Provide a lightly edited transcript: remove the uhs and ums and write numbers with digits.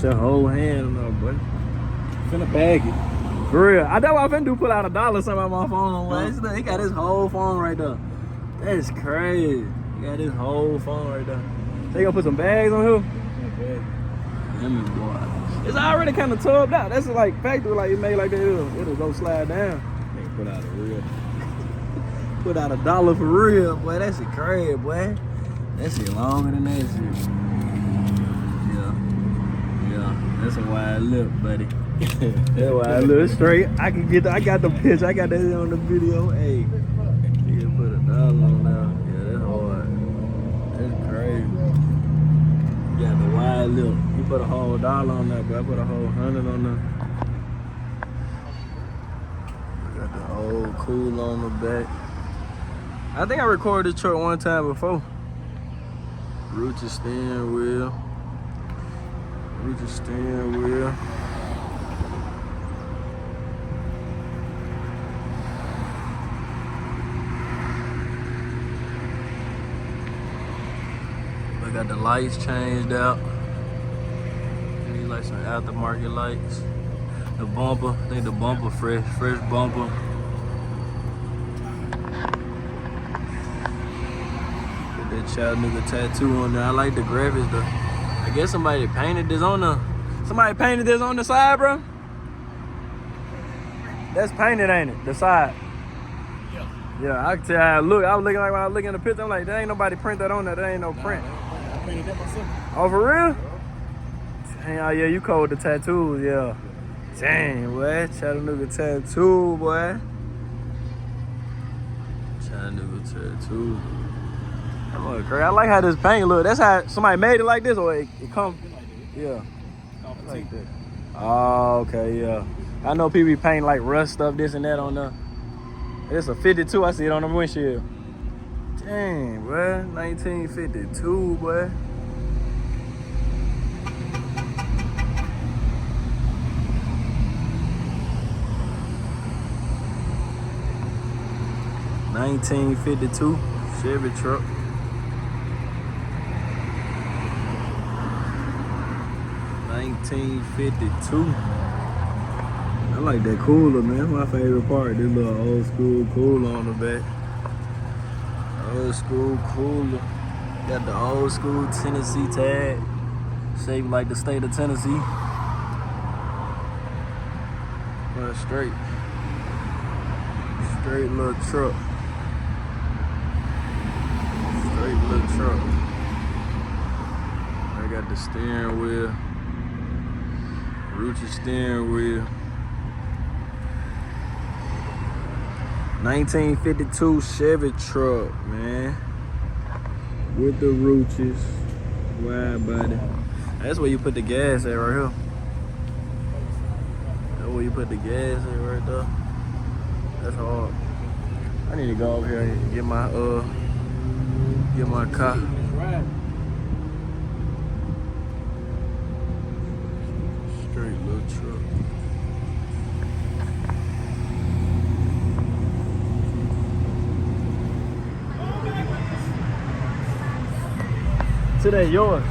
put your whole hand on it, boy. Finna bag it. For real. That's what I finna do, pull out $1 or something on my phone. Boy. He got his whole phone right there. That's crazy. He got his whole phone right there. So you gonna put some bags on here? Let me boy. It's already kind of tubbed out. That's like factory, like it made like that. It'll go slide down. Nigga put out a real. Put out $1 for real, boy. That shit crazy, boy. That shit longer than that shit. Yeah. That's a wide lip, buddy. That's wide lip. Straight. I got the picture. I got that on the video. Hey, you can put $1 on there. Yeah, that's hard. That's crazy. You got the wide lip. You put a whole $1 on there, but I put a whole 100 on there. I got the old cool on the back. I think I recorded this truck one time before. RUCCI steering wheel. RUCCI steering wheel. I got the lights changed out. These like some aftermarket lights. The bumper, I think the bumper fresh bumper. That Chattanooga tattoo on there. I like the graphics though. I guess somebody painted this on the side, bro. That's painted, ain't it? The side. Yeah, I can tell how it look. I was looking like when I was looking at the picture, I'm like, there ain't nobody print that on there. There ain't no print. I painted that myself. Oh, for real? Dang, oh yeah, you cold with the tattoos, yeah. Dang, boy. Chattanooga tattoo, boy. Chattanooga tattoo. Oh, great. I like how this paint look. That's how somebody made it like this, or it come. Yeah. Like that. Oh, okay, yeah. I know people be painting like rust stuff, this and that on the. It's a 52. I see it on the windshield. Dang, boy. 1952, boy. $1952 Chevy truck. $1952. I like that cooler, man. That's my favorite part. This little old school cooler on the back. Old school cooler. Got the old school Tennessee tag. Shaped like the state of Tennessee. Well, straight little truck. Straight little truck. I got the steering wheel. RUCCI steering wheel. 1952 Chevy truck, man. With the RUCCIs. Wide body. That's where you put the gas at right here. That's where you put the gas at right there. That's hard. I need to go over here and get my car. Straight little truck. Today yours.